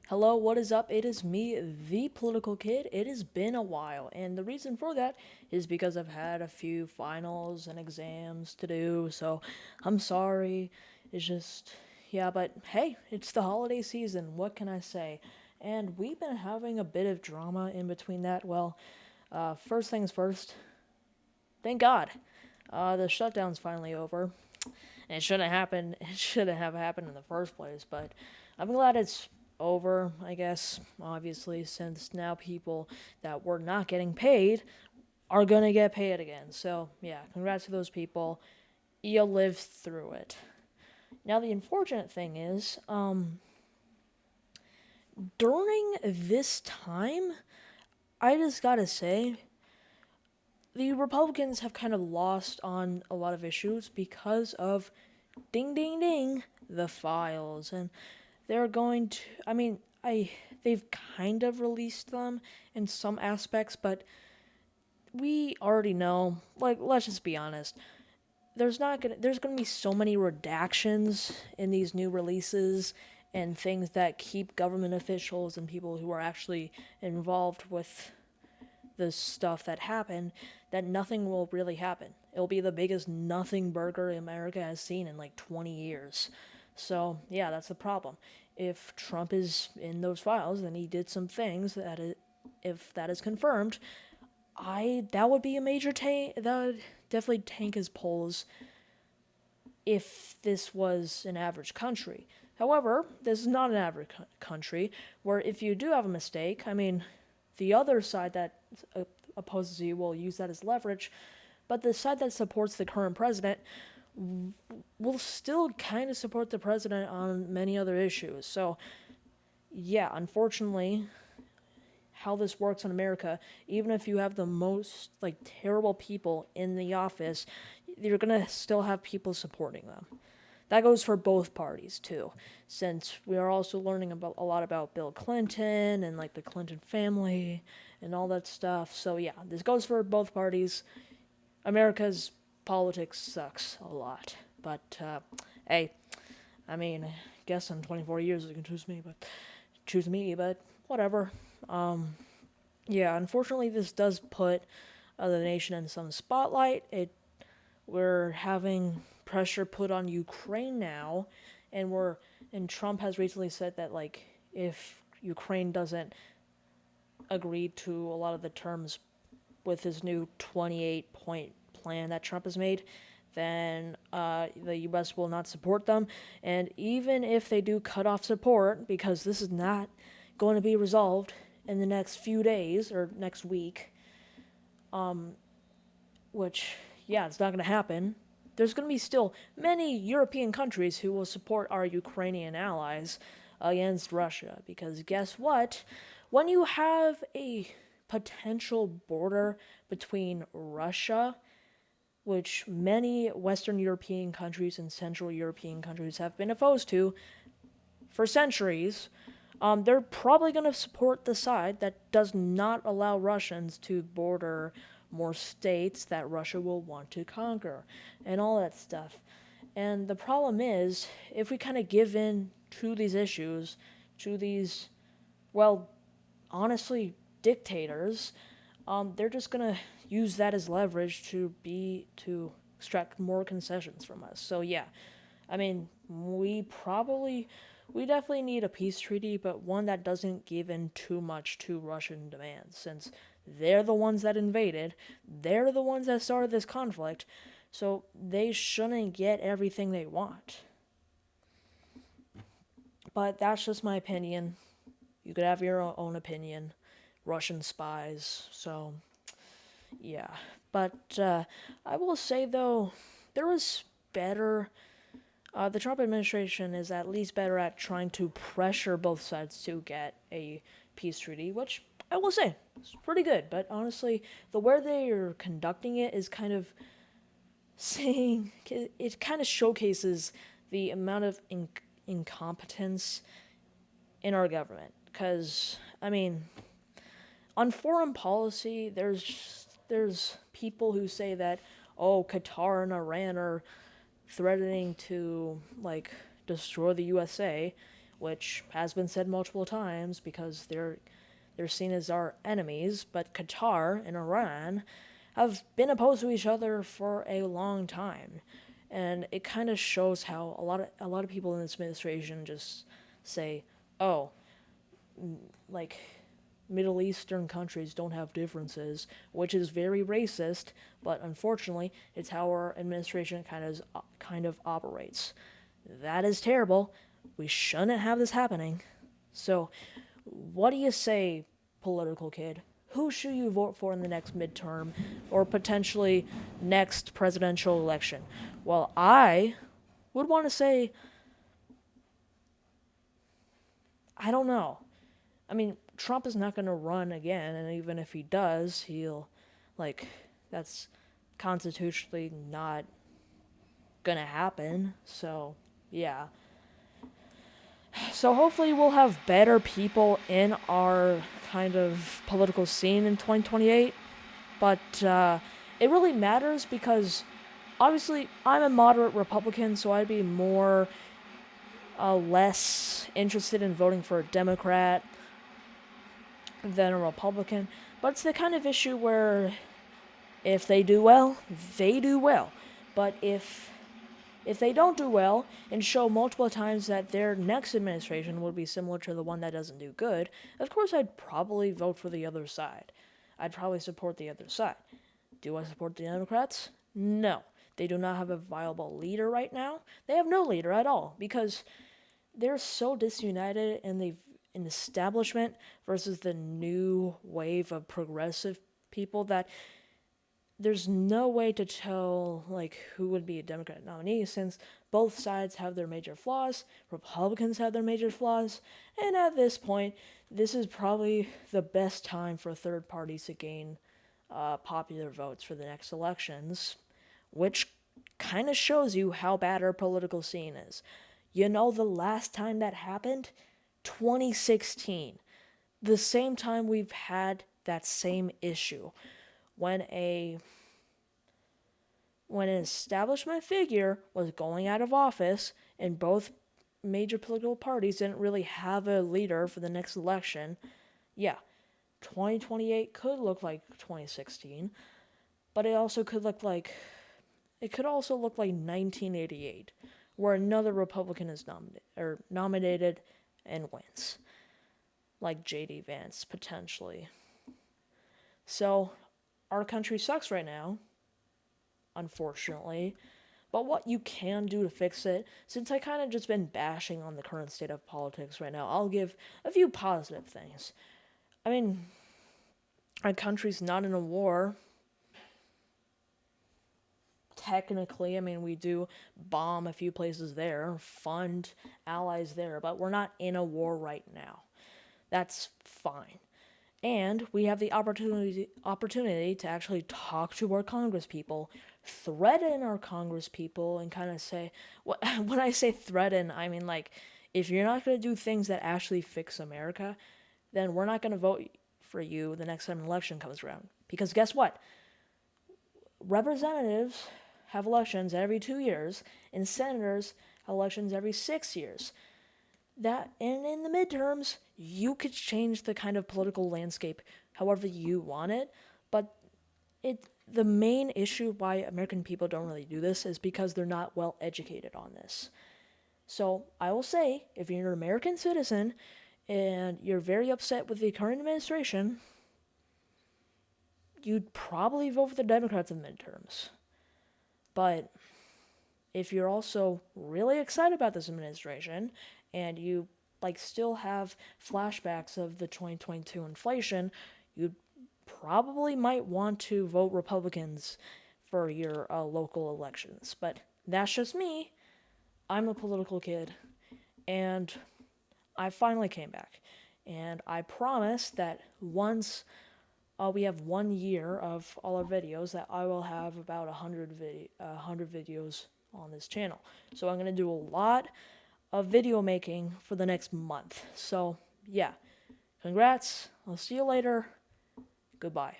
Hello, what is up? It is me, the political kid. It has been a while, and the reason for that is because I've had a few finals and exams to do, so I'm sorry. It's just, yeah, but hey, it's the holiday season. What can I say? And we've been having a bit of drama in between that. Well, first things first, thank God. The shutdown's finally over. It shouldn't happen. It shouldn't have happened in the first place, but I'm glad it's over, I guess, obviously, since now people that were not getting paid are gonna get paid again. So, yeah, congrats to those people. You lived through it. Now, the unfortunate thing is, during this time, I just gotta say, the Republicans have kind of lost on a lot of issues because of ding ding ding the files, and they're going to, I mean, I they've kind of released them in some aspects, but we already know, like, let's just be honest, there's going to be so many redactions in these new releases and things that keep government officials and people who are actually involved with the stuff that happened, that nothing will really happen. It'll be the biggest nothing burger America has seen in like 20 years. So, yeah, that's the problem. If Trump is in those files, then he did some things if that is confirmed, that would be a major tank. That would definitely tank his polls if this was an average country. However, this is not an average country where if you do have a mistake, I mean, the other side that opposes you will use that as leverage, but the side that supports the current president will still kind of support the president on many other issues. So, yeah, unfortunately, how this works in America, even if you have the most like terrible people in the office, you're gonna still have people supporting them. That goes for both parties too, since we are also learning about a lot about Bill Clinton and like the Clinton family and all that stuff. So yeah, this goes for both parties. America's politics sucks a lot, but hey, I mean, I guess in 24 years you can choose me, but whatever. Yeah, unfortunately, this does put the nation in some spotlight. We're having pressure put on Ukraine now, and Trump has recently said that like if Ukraine doesn't agree to a lot of the terms with his new 28-point plan that Trump has made, then the U.S. will not support them. And even if they do cut off support, because this is not going to be resolved in the next few days or next week, which, yeah, it's not going to happen. There's going to be still many European countries who will support our Ukrainian allies against Russia. Because guess what? When you have a potential border between Russia, which many Western European countries and Central European countries have been opposed to for centuries, they're probably going to support the side that does not allow Russians to border more states that Russia will want to conquer and all that stuff. And the problem is, if we kind of give in to these issues, to these, well, honestly, dictators, they're just going to use that as leverage to extract more concessions from us. So, yeah, I mean, we definitely need a peace treaty, but one that doesn't give in too much to Russian demands, since they're the ones that invaded, they're the ones that started this conflict, so they shouldn't get everything they want. But that's just my opinion. You could have your own opinion. Russian spies, so yeah. But I will say, though, there was better the Trump administration is at least better at trying to pressure both sides to get a peace treaty, which I will say is pretty good. But honestly, the way they are conducting it is kind of saying it kind of showcases the amount of incompetence in our government. Because I mean, on foreign policy, there's people who say that oh, Qatar and Iran are threatening to like destroy the USA, which has been said multiple times because they're seen as our enemies, but Qatar and Iran have been opposed to each other for a long time. And it kind of shows how a lot of people in this administration just say, "Oh, like Middle Eastern countries don't have differences," which is very racist, but unfortunately, it's how our administration kind of operates. That is terrible. We shouldn't have this happening. So, what do you say, political kid? Who should you vote for in the next midterm or potentially next presidential election? Well, I would want to say, I don't know. I mean, Trump is not going to run again, and even if he does, like, that's constitutionally not going to happen. So, yeah. So, hopefully, we'll have better people in our kind of political scene in 2028. But it really matters because obviously I'm a moderate Republican, so I'd be less interested in voting for a Democrat than a Republican. But it's the kind of issue where if they do well, they do well. But if they don't do well and show multiple times that their next administration would be similar to the one that doesn't do good, of course I'd probably vote for the other side. I'd probably support the other side. Do I support the Democrats? No. They do not have a viable leader right now. They have no leader at all because they're so disunited in the establishment versus the new wave of progressive people that there's no way to tell like who would be a Democrat nominee since both sides have their major flaws, Republicans have their major flaws, and at this point, this is probably the best time for third parties to gain popular votes for the next elections, which kind of shows you how bad our political scene is. You know, the last time that happened? 2016. The same time we've had that same issue when an establishment figure was going out of office and both major political parties didn't really have a leader for the next election. Yeah, 2028 could look like 2016, but it could also look like 1988, where another Republican is nominated and wins, like J.D. Vance potentially. So, our country sucks right now, unfortunately. But what you can do to fix it, since I kind of just been bashing on the current state of politics right now, I'll give a few positive things. I mean, our country's not in a war. Technically, I mean, we do bomb a few places there, fund allies there, but we're not in a war right now. That's fine. And we have the opportunity to actually talk to our Congress people, threaten our Congress people, and kind of say, when I say threaten, I mean like, if you're not going to do things that actually fix America, then we're not going to vote for you the next time an election comes around. Because guess what? Representatives have elections every 2 years, and senators have elections every 6 years. And in the midterms, you could change the kind of political landscape however you want it, but the main issue why American people don't really do this is because they're not well educated on this. So I will say, if you're an American citizen and you're very upset with the current administration, you'd probably vote for the Democrats in the midterms. But if you're also really excited about this administration and you still have flashbacks of the 2022 inflation, you probably might want to vote Republicans for your local elections. But that's just me. I'm a political kid, and I finally came back. And I promise that once we have 1 year of all our videos, that I will have about 100 videos on this channel. So I'm going to do a lot of video making for the next month. So, yeah. Congrats. I'll see you later. Goodbye.